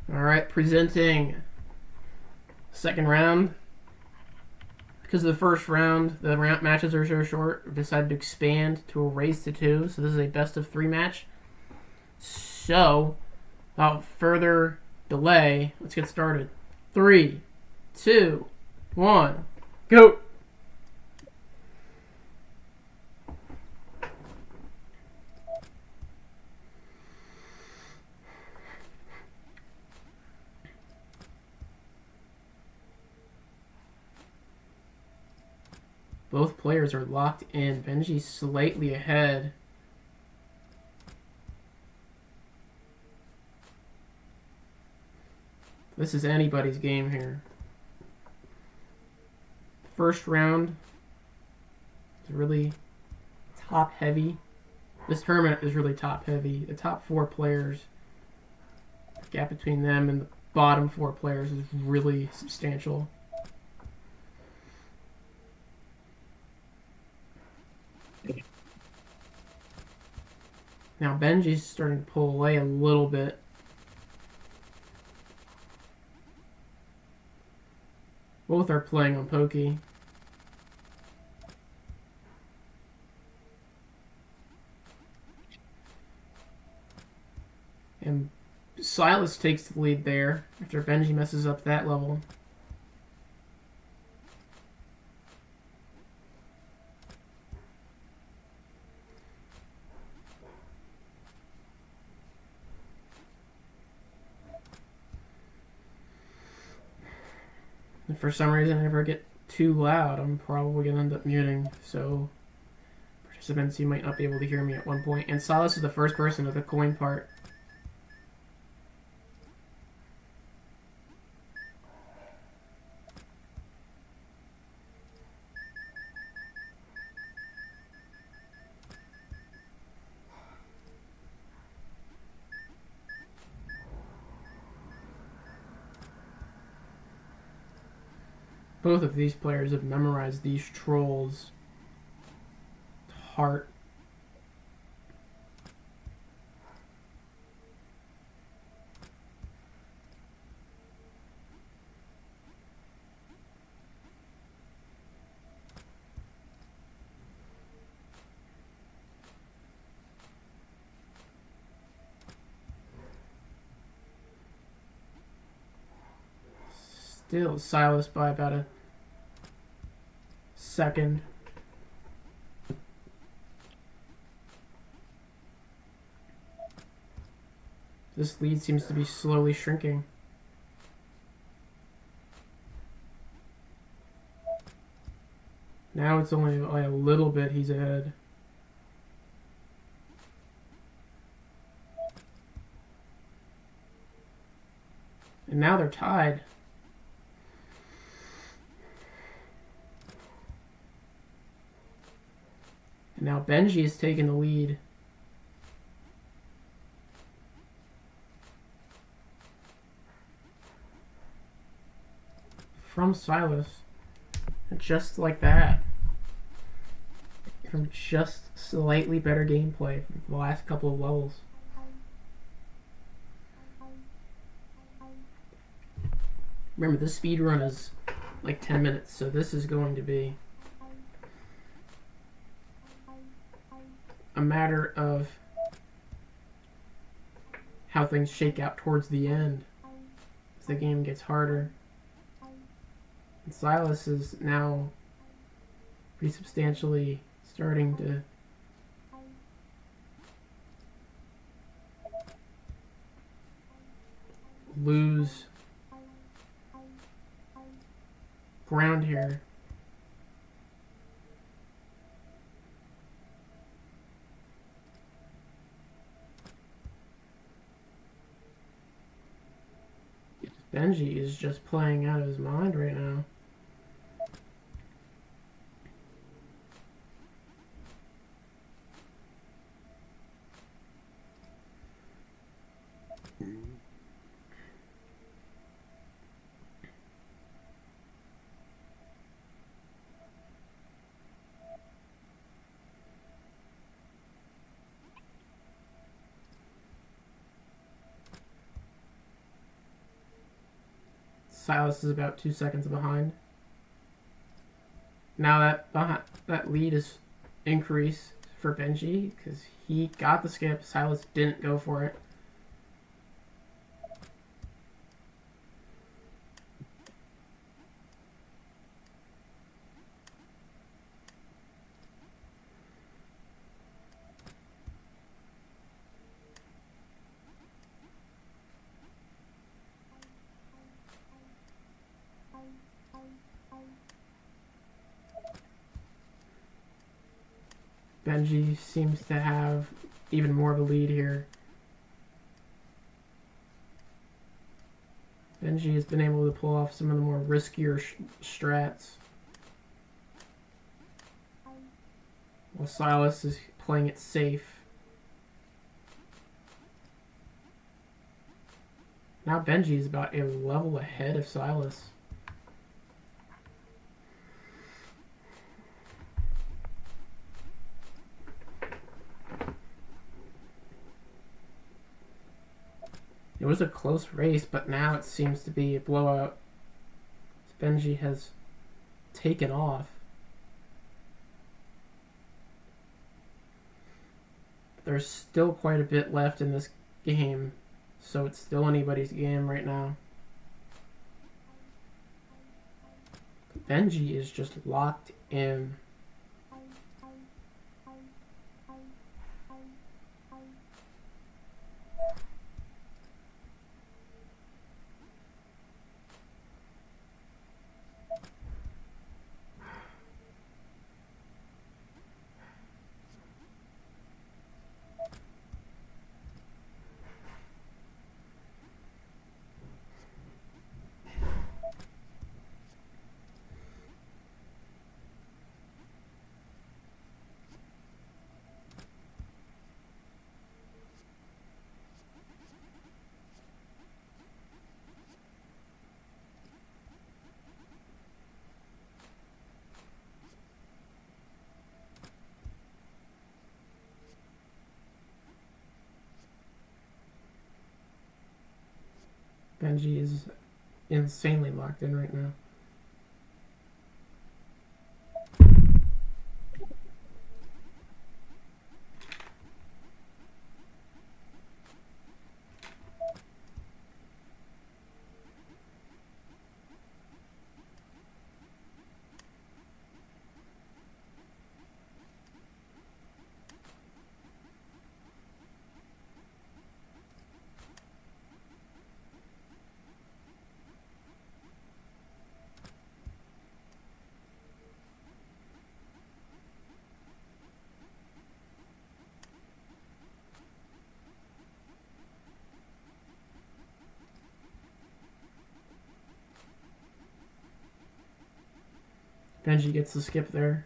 All right, presenting second round. Because of the first round, the matches are so short, we decided to expand to a race to 2. So this is a best of 3 match. So, without further delay, let's get started. 3, 2, 1, go! Both players are locked in. Benji's slightly ahead. This is anybody's game here. First round is really top heavy. This tournament is really top heavy. The top 4 players, the gap between them and the bottom 4 players is really substantial. Now Benji's starting to pull away a little bit. Both are playing on Pokey. And Silas takes the lead there after Benji messes up that level. If for some reason I ever get too loud, I'm probably going to end up muting. So participants, you might not be able to hear me at one point. And Silas is the first person of the coin part. Both of these players have memorized these trolls to heart. Still Silas by about a second. This lead seems to be slowly shrinking. Now it's only by a little bit he's ahead. And now they're tied. And now Benji is taking the lead. From Silas. And just like that. From just slightly better gameplay from the last couple of levels. Remember, this speed run is like 10 minutes, so this is going to be a matter of how things shake out towards the end as the game gets harder. And Silas is now pretty substantially starting to lose ground here. Benji is just playing out of his mind right now. Silas is about 2 seconds behind. Now that lead is increased for Benji because he got the skip. Silas didn't go for it. Benji seems to have even more of a lead here. Benji has been able to pull off some of the more riskier strats, while Silas is playing it safe. Now Benji is about a level ahead of Silas. It was a close race, but now it seems to be a blowout. Benji has taken off. There's still quite a bit left in this game, so it's still anybody's game right now. Benji is just locked in. Benji is insanely locked in right now. Benji gets the skip there.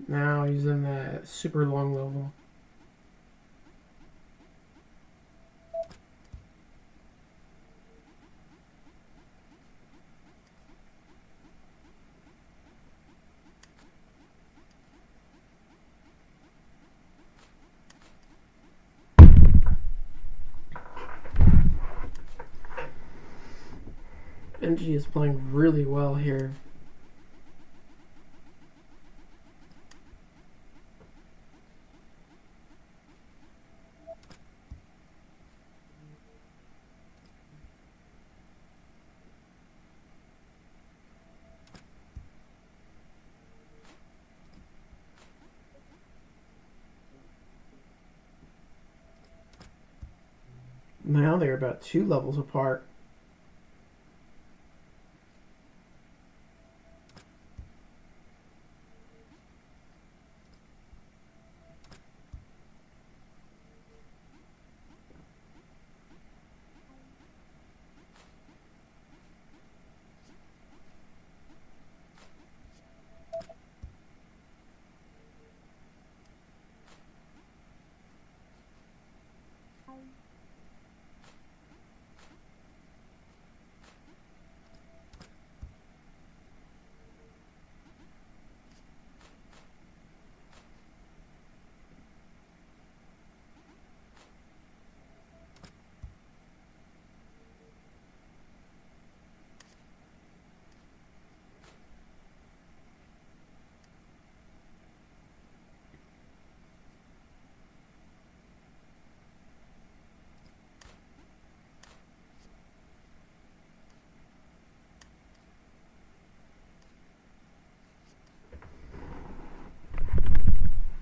Now he's in that super long level. Benji is playing really well here. Now they're about 2 levels apart.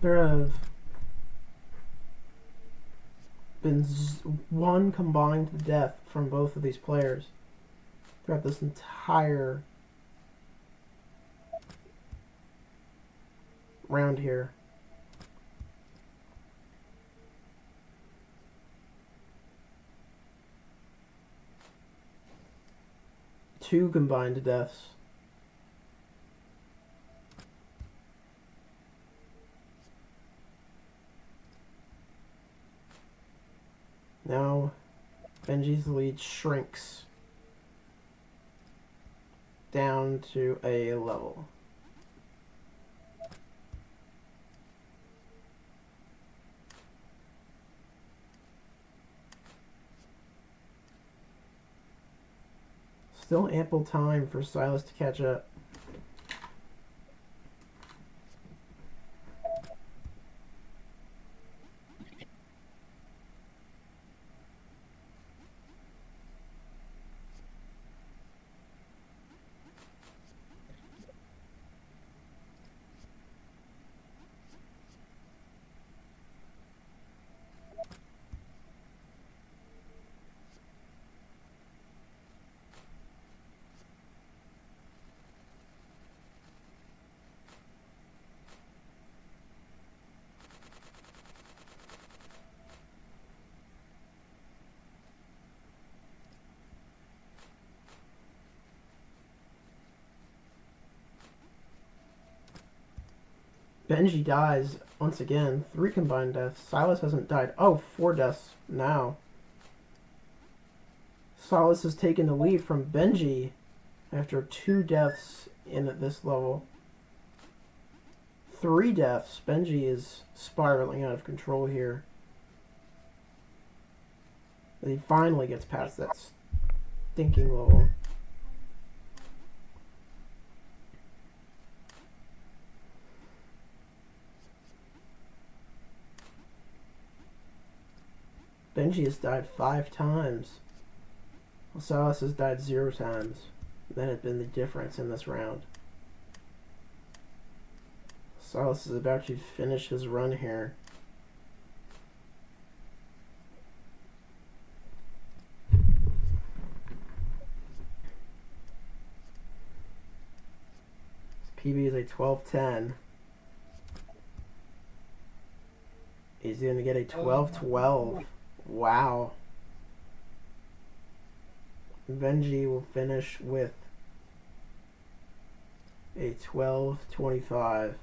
There have been one combined death from both of these players throughout this entire round here. Two combined deaths. Now, Benji's lead shrinks down to a level. Still ample time for Silas to catch up. Benji dies once again. 3 combined deaths. Silas hasn't died. Oh, 4 deaths now. Silas has taken the lead from Benji after 2 deaths in this level. 3 deaths. Benji is spiraling out of control here. He finally gets past that stinking level. Benji has died 5 times. Silas has died 0 times. That has been the difference in this round. Silas is about to finish his run here. His PB is a 12-10. He's going to get a 12-12. Wow. Benji will finish with a 12-25.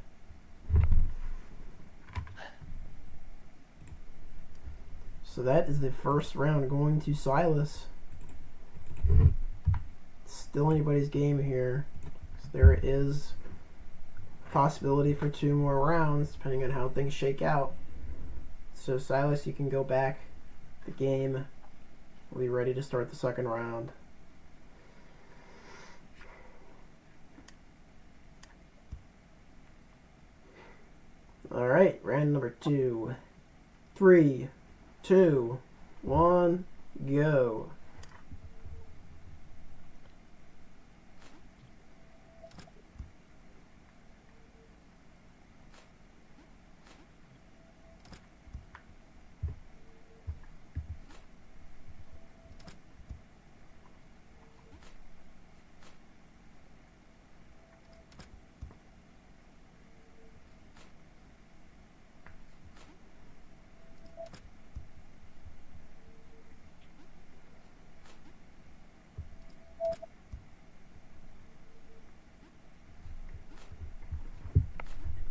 So that is the first round going to Silas. Still anybody's game here. So there is possibility for 2 more rounds depending on how things shake out. So Silas, you can go back. The game will be ready to start the second round. Alright, round number 2. 3, 2, 1, go.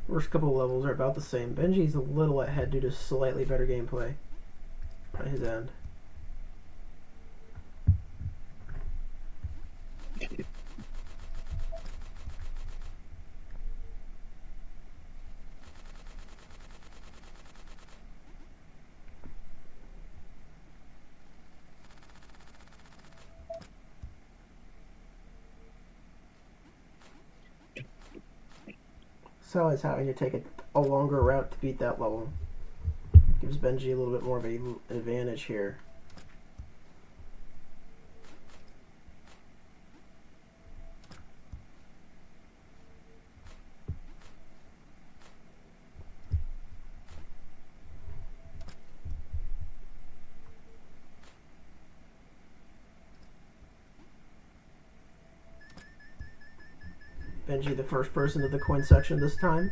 First couple of levels are about the same. Benji's a little ahead due to slightly better gameplay on his end. So is having to take a longer route to beat that level. Gives Benji a little bit more of an advantage here. Benji the first person to the coin section this time.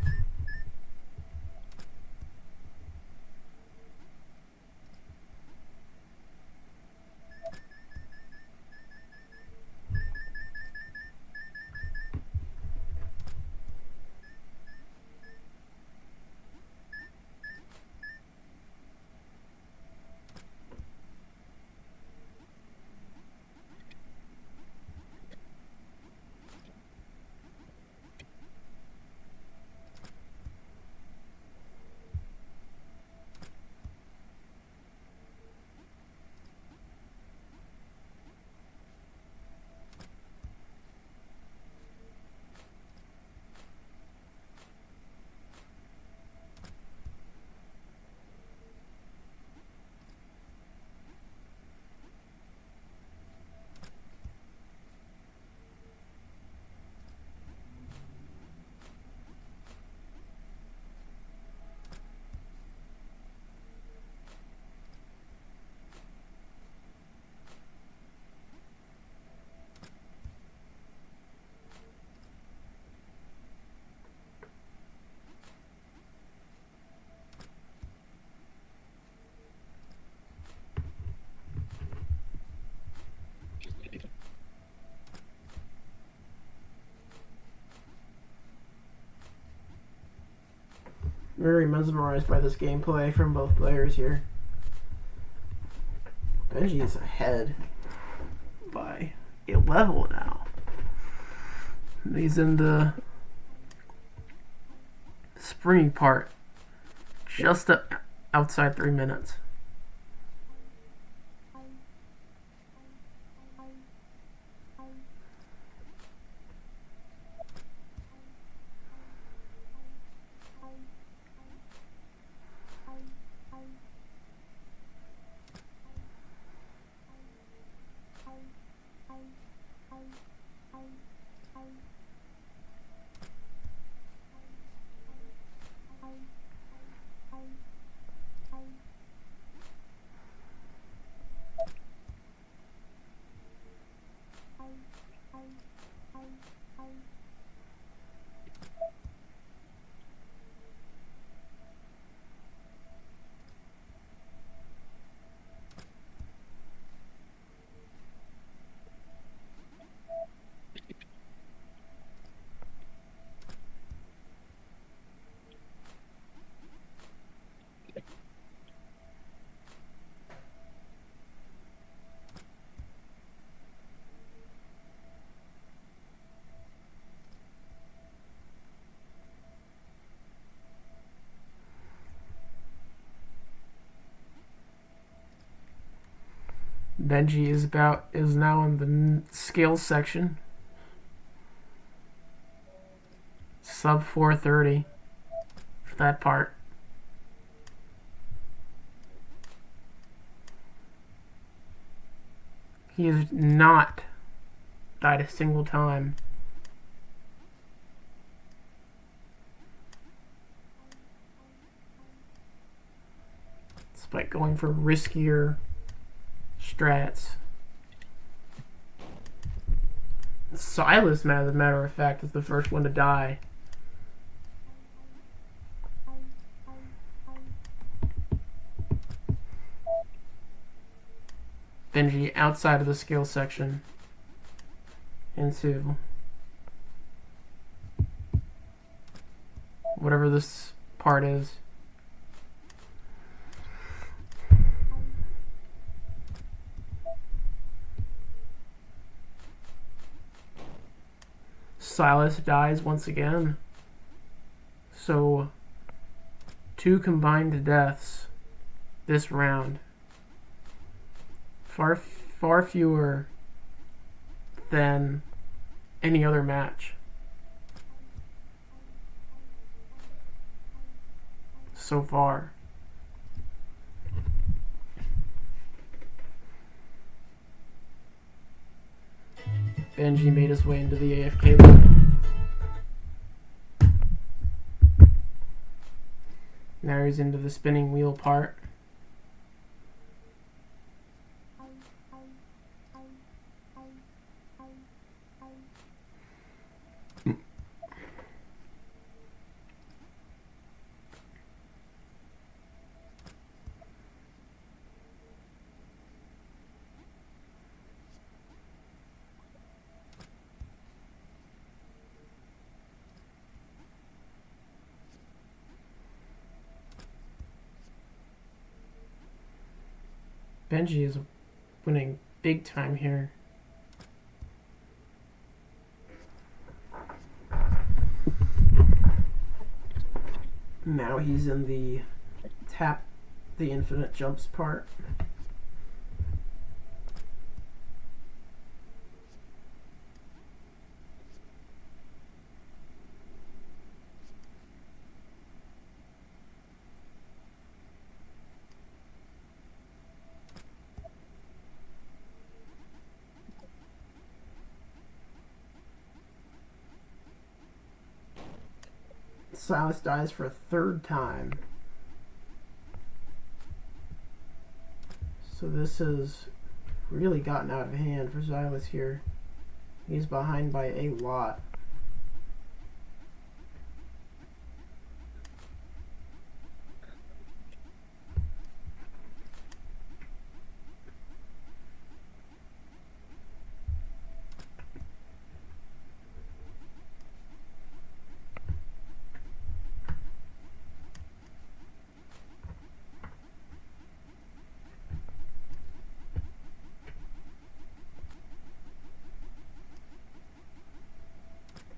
Very mesmerized by this gameplay from both players here. Benji is ahead by a level now. He's in the springy part, just outside 3 minutes. Benji is now in the scales section. Sub 430 for that part. He has not died a single time. Despite going for riskier strats. Silas, as a matter of fact, is the first one to die. Benji outside of the skill section into whatever this part is. Silas dies once again. So 2 combined deaths this round. Far fewer than any other match so far. Benji made his way into the AFK loop. Now he's into the spinning wheel part. Benji is winning big time here. Now he's in the tap the infinite jumps part. Silas dies for a third time. So this has really gotten out of hand for Silas here. He's behind by a lot.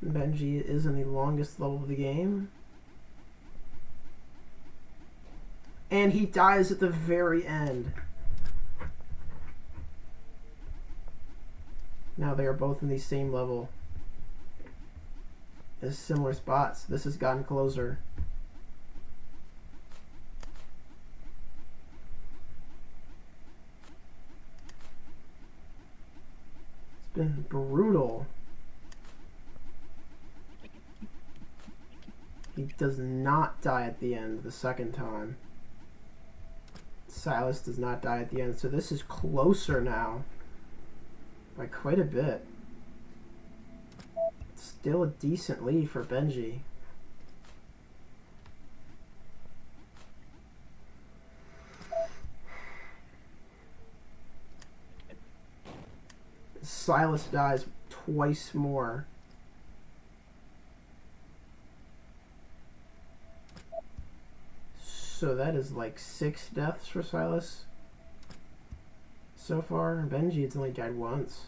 Benji is in the longest level of the game. And he dies at the very end. Now they are both in the same level. As similar spots. This has gotten closer. It's been brutal. He does not die at the end the second time. Silas does not die at the end, so this is closer now by quite a bit. It's still a decent lead for Benji. Silas dies twice more. So that is like 6 deaths for Silas so far. Benji has only died once.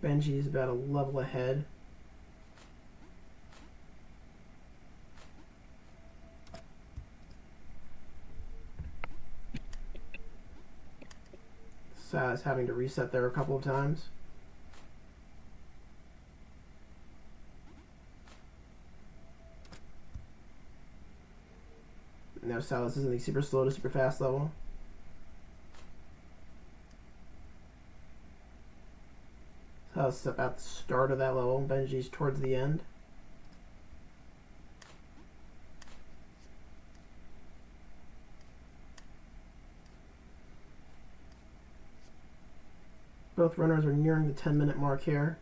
Benji is about a level ahead. Silas having to reset there a couple of times. Now Silas is in the super slow to super fast level. Silas is about the start of that level. Benji's towards the end. Both runners are nearing the 10-minute mark here.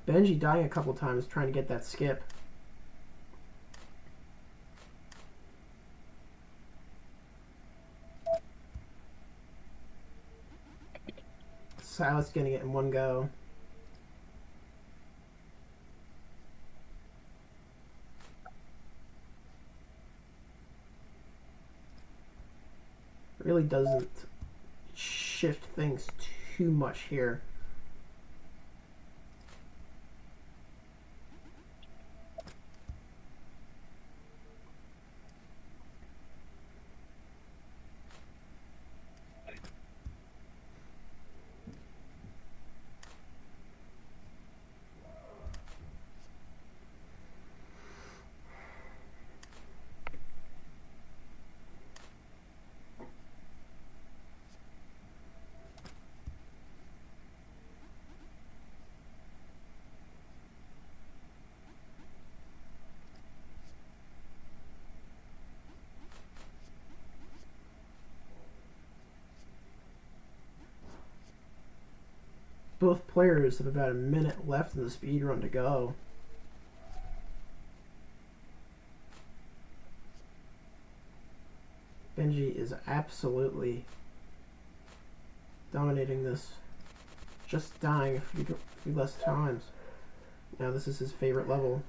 Benji dying a couple times trying to get that skip. Silas getting it in one go. Really doesn't shift things too much here. Both players have about a minute left in the speed run to go. Benji is absolutely dominating this. Just dying a few less times. Now this is his favorite level.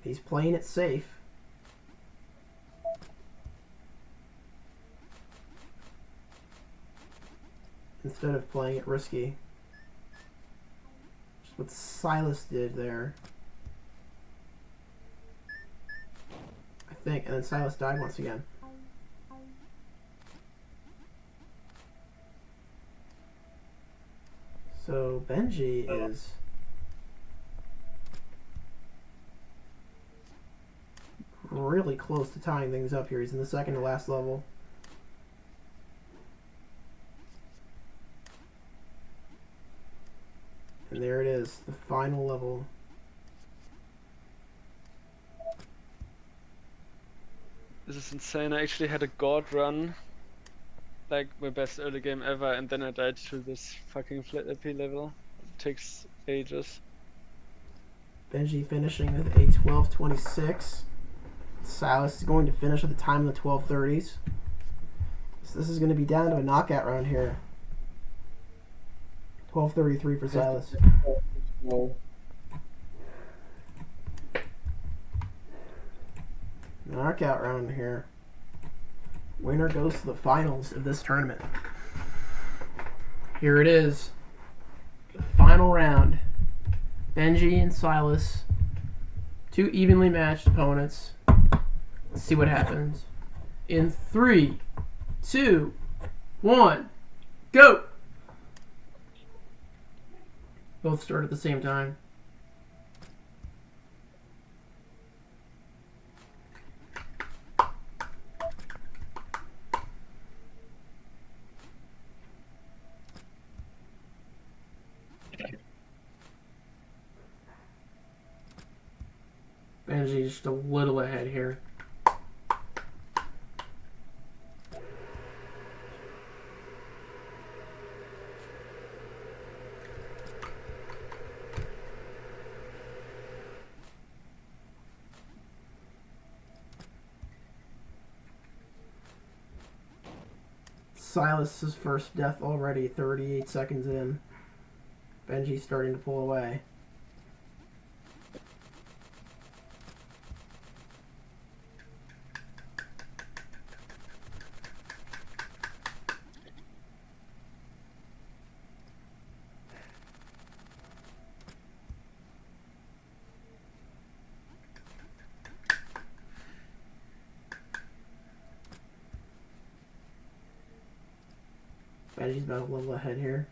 He's playing it safe. Instead of playing it risky. Just what Silas did there. I think, and then Silas died once again. So Benji is really close to tying things up here. He's in the second to last level. And there it is, the final level. This is insane. I actually had a god run, like my best early game ever, and then I died to this fucking flat AP level. It takes ages. Benji finishing with a 12:26. Silas is going to finish with a time in the 12:30s. So this is going to be down to a knockout round here. 12:33 for Silas. No. Knockout round here. Winner goes to the finals of this tournament. Here it is. The final round. Benji and Silas. Two evenly matched opponents. Let's see what happens. In 3, 2, 1, go! Both start at the same time. Benji just a little ahead here. Silas's first death already, 38 seconds in. Benji's starting to pull away. Benji's about a level ahead here.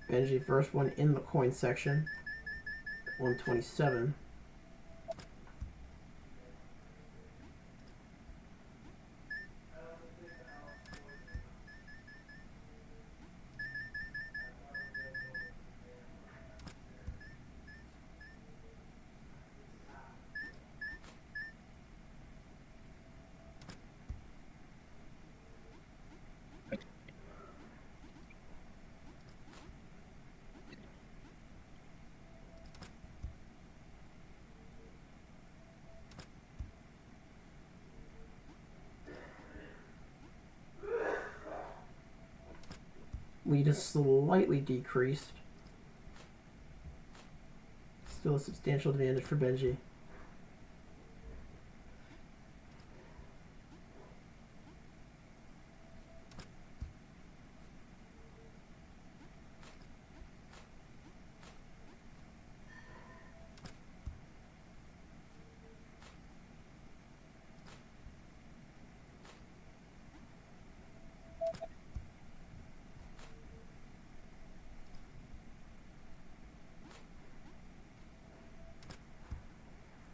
Benji first one in the coin section. 127. Lead is slightly decreased. Still a substantial advantage for Benji.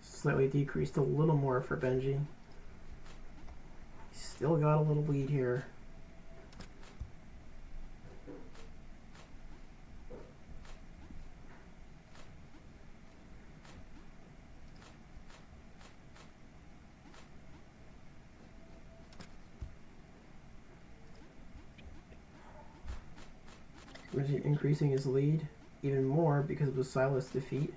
Slightly decreased a little more for Benji. He's still got a little lead here. Benji increasing his lead even more because of the Sylas defeat.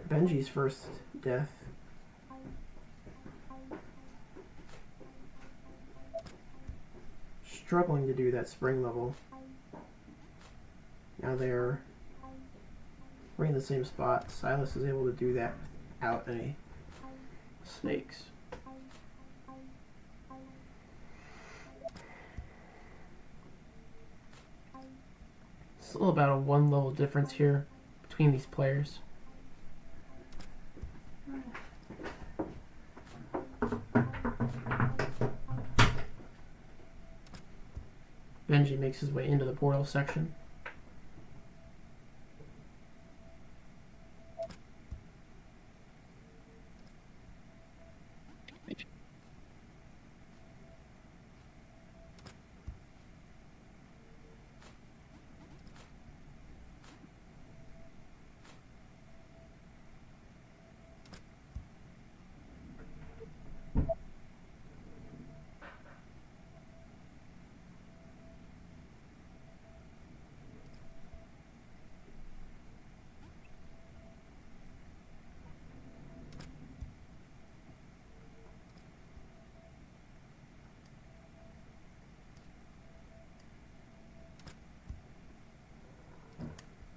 Benji's first death. Struggling to do that spring level. Now they're right in the same spot. Sylas is able to do that without any snakes. Still about a 1 level difference here between these players. Benji makes his way into the portal section.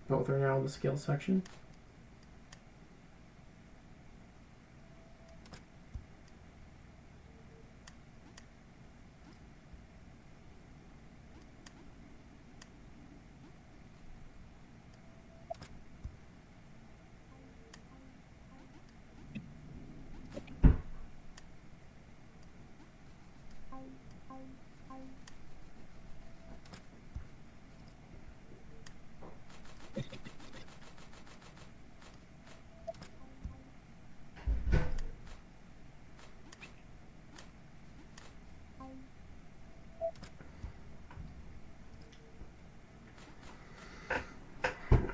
Both are now in the skill section.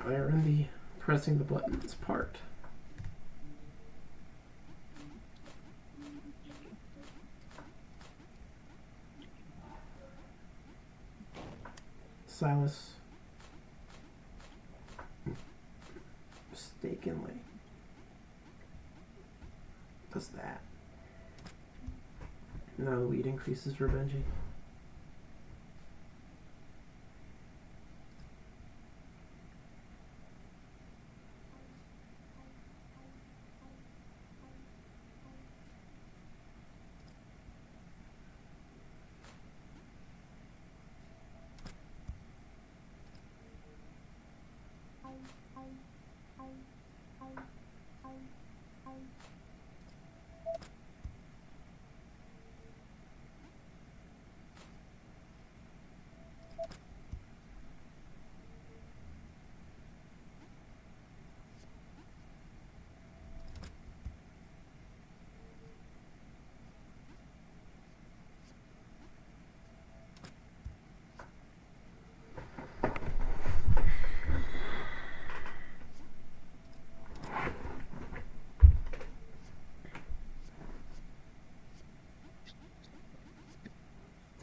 They're in the pressing the buttons part. Sylas mistakenly does that. Now the lead increases for Benji.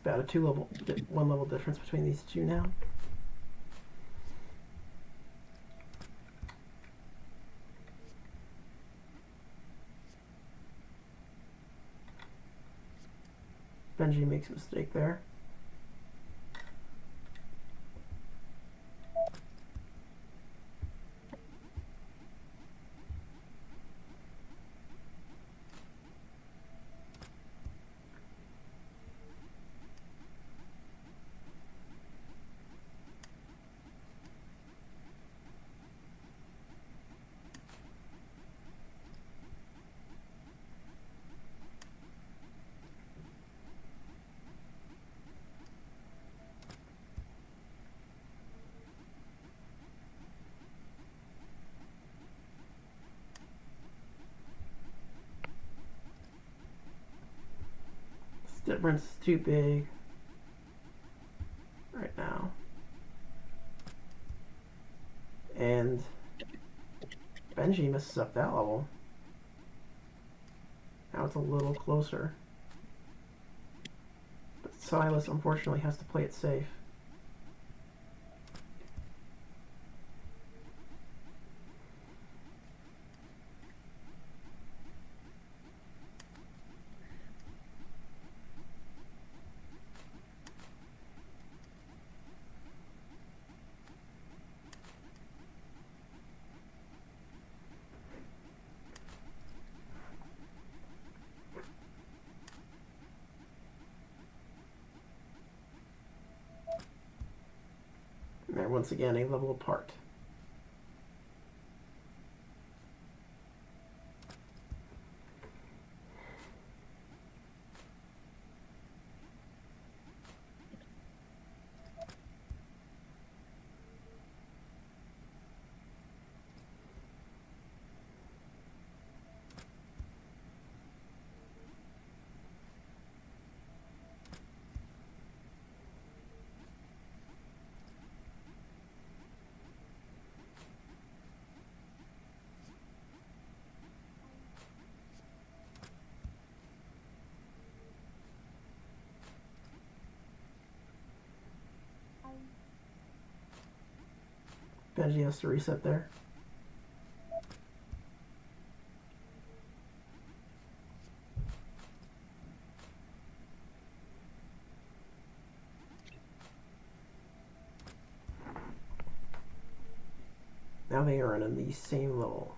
About a 1 level difference between these two now. Benji makes a mistake there. Difference is too big right now. And Benji messes up that level. Now Now it's a little closer. But Silas unfortunately has to play it safe. And once again, a level apart. Benji has to reset there. Now they are in the same level.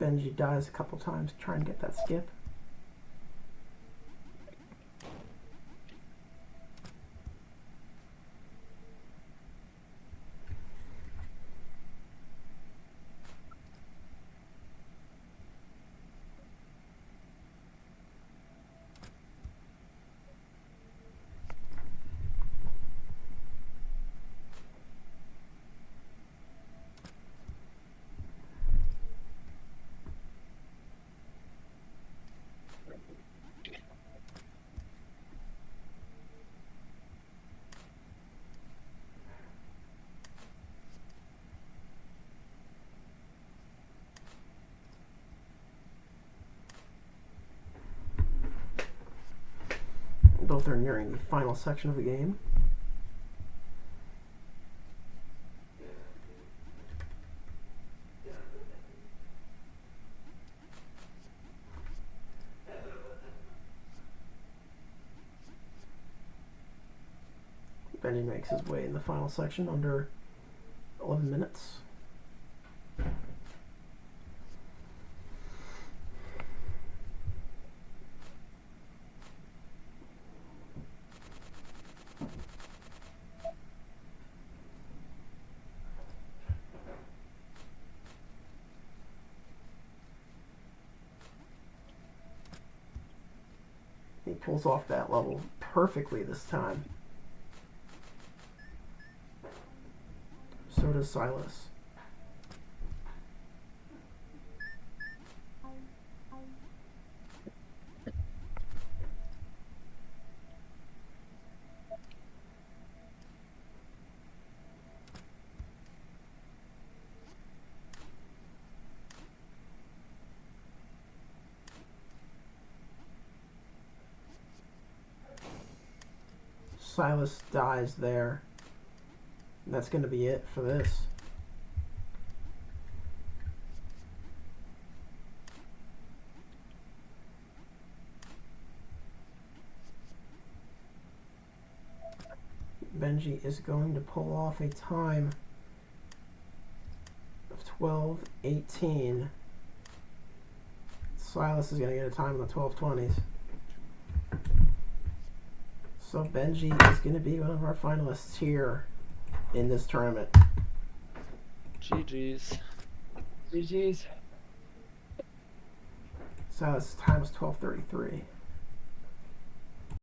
Benji dies a couple times trying to get that skip. Both are nearing the final section of the game. Benji makes his way in the final section under 11 minutes. He pulls off that level perfectly this time. So does Silas. Silas dies there. And that's going to be it for this. Benji is going to pull off a time of 12:18. Silas is going to get a time in the 12:20s. So Benji is going to be one of our finalists here in this tournament. GG's. GG's. So his time was 12:33.